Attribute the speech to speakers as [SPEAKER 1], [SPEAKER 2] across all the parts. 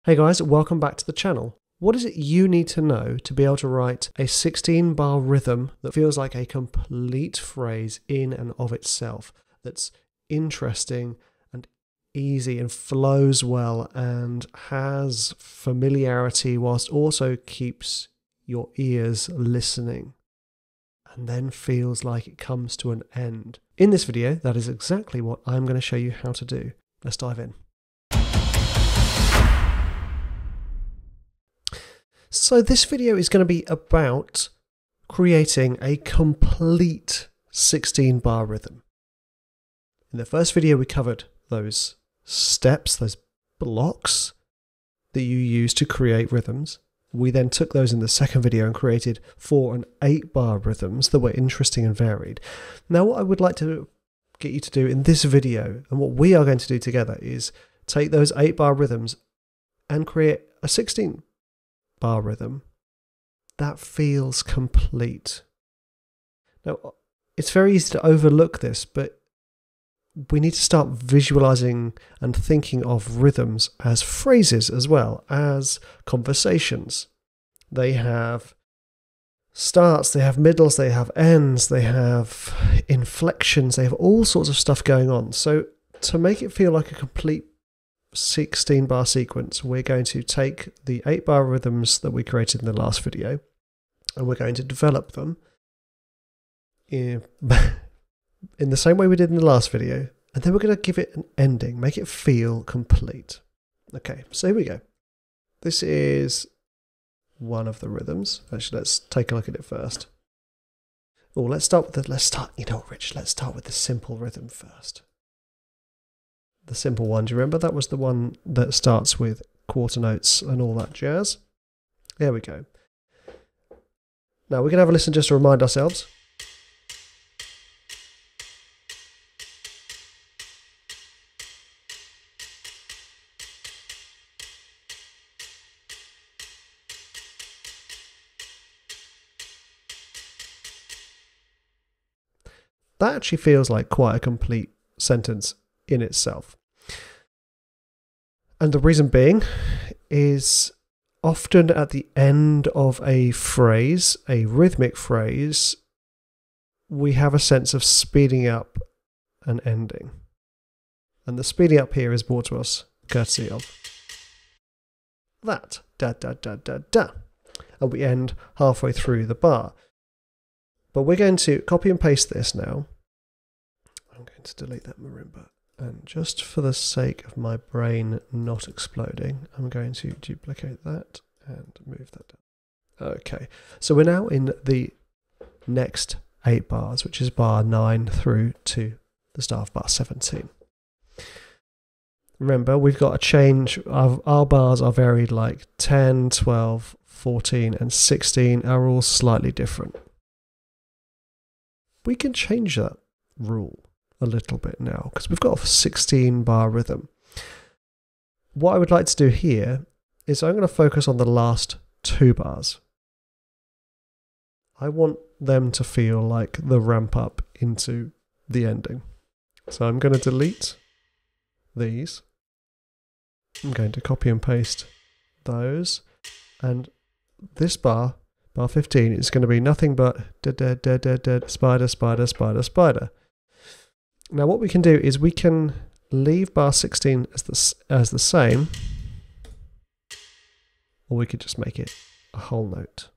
[SPEAKER 1] Hey guys, welcome back to the channel. What is it you need to know to be able to write a 16-bar rhythm that feels like a complete phrase in and of itself, that's interesting and easy and flows well and has familiarity whilst also keeps your ears listening and then feels like it comes to an end? In this video, that is exactly what I'm going to show you how to do. Let's dive in. So this video is going to be about creating a complete 16-bar rhythm. In the first video we covered those steps, those blocks that you use to create rhythms. We then took those in the second video and created 4 and 8-bar rhythms that were interesting and varied. Now what I would like to get you to do in this video, and what we are going to do together, is take those 8-bar rhythms and create a 16-bar rhythm that feels complete. Now, it's very easy to overlook this, but we need to start visualizing and thinking of rhythms as phrases as well as conversations. They have starts, they have middles, they have ends, they have inflections, they have all sorts of stuff going on. So to make it feel like a complete 16-bar sequence, we're going to take the 8-bar rhythms that we created in the last video and we're going to develop them in the same way we did in the last video, and then we're going to give it an ending, make it feel complete. Okay, so here we go. This is one of the rhythms. Actually, let's take a look at it first. Oh, let's start with let's start with the simple rhythm first. The simple one, do you remember? That was the one that starts with quarter notes and all that jazz. There we go. Now we're going to have a listen just to remind ourselves. That actually feels like quite a complete sentence in itself. And the reason being is often at the end of a phrase, a rhythmic phrase, we have a sense of speeding up and ending. And the speeding up here is brought to us courtesy of that. Da da da da da. And we end halfway through the bar. But we're going to copy and paste this now. I'm going to delete that marimba. And just for the sake of my brain not exploding, I'm going to duplicate that and move that down. Okay, so we're now in the next 8 bars, which is bar 9 through to the start of bar 17. Remember, we've got a change. Our bars are varied, like 10, 12, 14, and 16 are all slightly different. We can change that rule a little bit now because we've got a 16-bar rhythm. What I would like to do here is I'm going to focus on the last 2 bars. I want them to feel like the ramp up into the ending. So I'm going to delete these. I'm going to copy and paste those, and this bar 15, is going to be nothing but spider, spider, spider, spider. Now what we can do is we can leave bar 16 as the same, or we could just make it a whole note.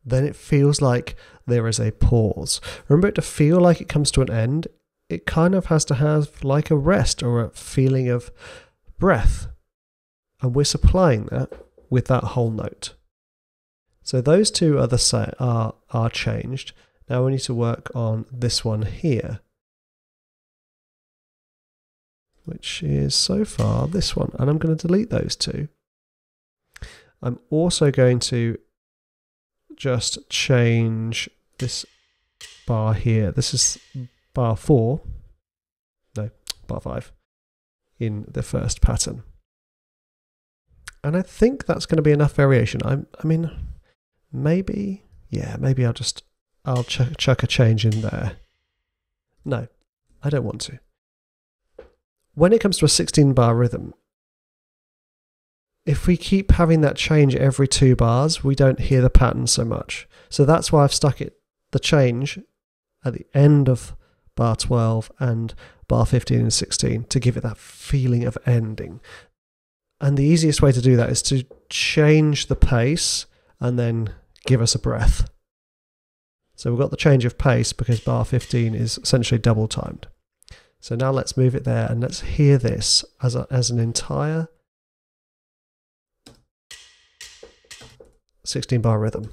[SPEAKER 1] Then it feels like there is a pause. Remember, to feel like it comes to an end, it kind of has to have like a rest or a feeling of breath. And we're supplying that with that whole note. So those two are changed. Now we need to work on this one here, which is so far this one, and I'm going to delete those two. I'm also going to just change this bar here. This is bar 4, no, bar 5 in the first pattern. And I think that's going to be enough variation. I mean, maybe I'll chuck a change in there. No, I don't want to. when it comes to a 16 bar rhythm, if we keep having that change every 2 bars, we don't hear the pattern so much. So that's why I've stuck the change at the end of bar 12 and bar 15 and 16 to give it that feeling of ending. And the easiest way to do that is to change the pace and then give us a breath. So we've got the change of pace because bar 15 is essentially double timed. So now let's move it there and let's hear this as an entire 16 bar rhythm.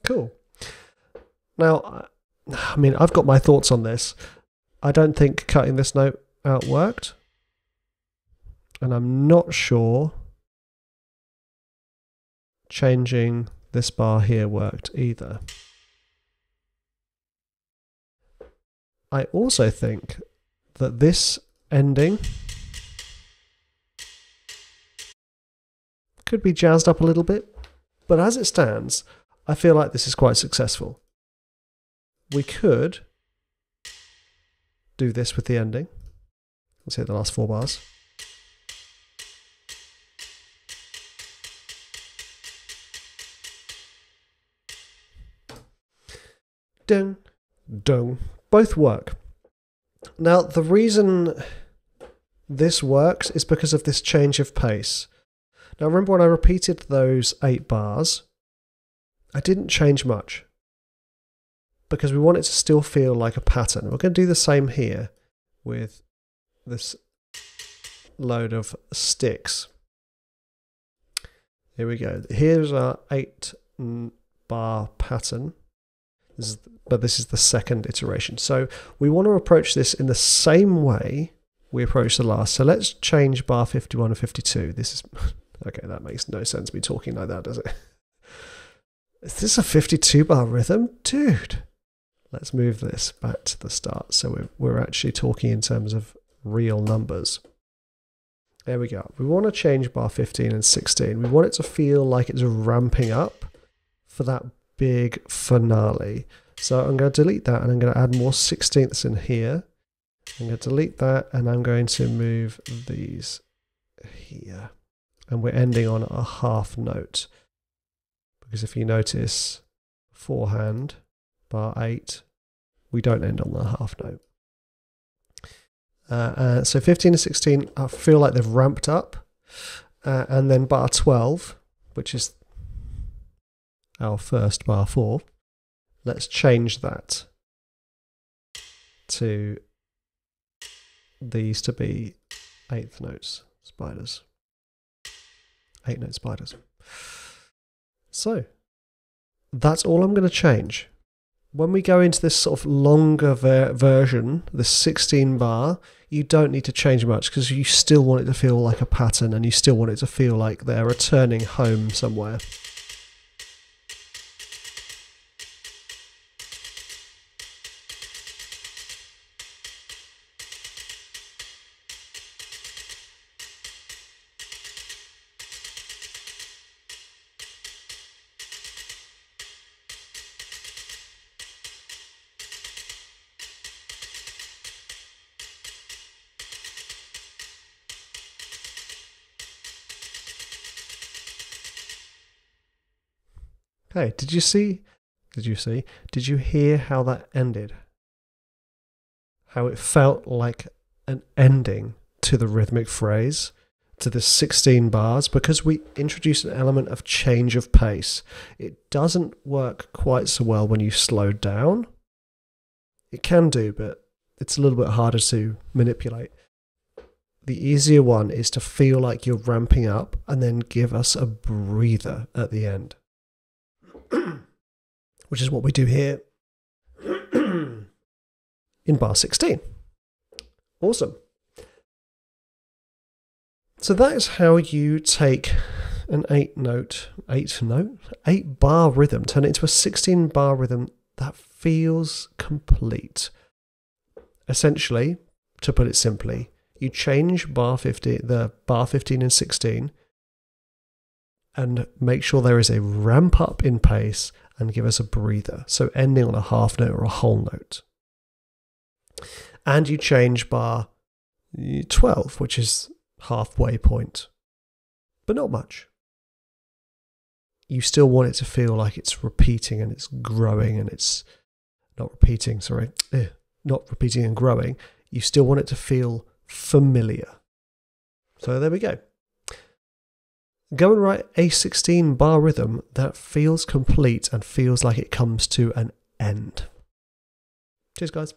[SPEAKER 1] Cool. Now, I mean, I've got my thoughts on this. I don't think cutting this note out worked. And I'm not sure changing this bar here worked either. I also think that this ending could be jazzed up a little bit, but as it stands, I feel like this is quite successful. We could do this with the ending. Let's hit the last 4 bars. Dun, dun. Both work. Now, the reason this works is because of this change of pace. Now, remember when I repeated those 8 bars, I didn't change much because we want it to still feel like a pattern. We're going to do the same here with this load of sticks. Here we go. Here's our 8 bar pattern. But this is the second iteration. So we want to approach this in the same way we approached the last. So let's change bar 51 and 52. This is, okay, that makes no sense me talking like that, does it? Is this a 52 bar rhythm? Dude, let's move this back to the start. So we're actually talking in terms of real numbers. There we go. We want to change bar 15 and 16. We want it to feel like it's ramping up for that big finale. So I'm going to delete that and I'm going to add more 16ths in here. I'm going to delete that and I'm going to move these here. And we're ending on a half note. Because if you notice, forehand, bar 8, we don't end on the half note. So 15 and 16, I feel like they've ramped up. And then bar 12, which is our first bar 4, let's change that to these to be 8th notes, spiders. 8-note spiders. So, that's all I'm going to change. When we go into this sort of longer version, the 16 bar, you don't need to change much because you still want it to feel like a pattern and you still want it to feel like they're returning home somewhere. Okay, did you hear how that ended? How it felt like an ending to the rhythmic phrase, to the 16 bars, because we introduced an element of change of pace. It doesn't work quite so well when you slow down. It can do, but it's a little bit harder to manipulate. The easier one is to feel like you're ramping up and then give us a breather at the end. Which is what we do here. in bar 16. Awesome. So that is how you take an 8-bar rhythm, turn it into a 16-bar rhythm that feels complete. Essentially, to put it simply, you change the bar 15 and 16 and make sure there is a ramp up in pace and give us a breather. So ending on a half note or a whole note. And you change bar 12, which is halfway point, but not much. You still want it to feel like it's repeating and it's growing and it's not repeating and growing. You still want it to feel familiar. So there we go. Go and write a 16-bar rhythm that feels complete and feels like it comes to an end. Cheers, guys.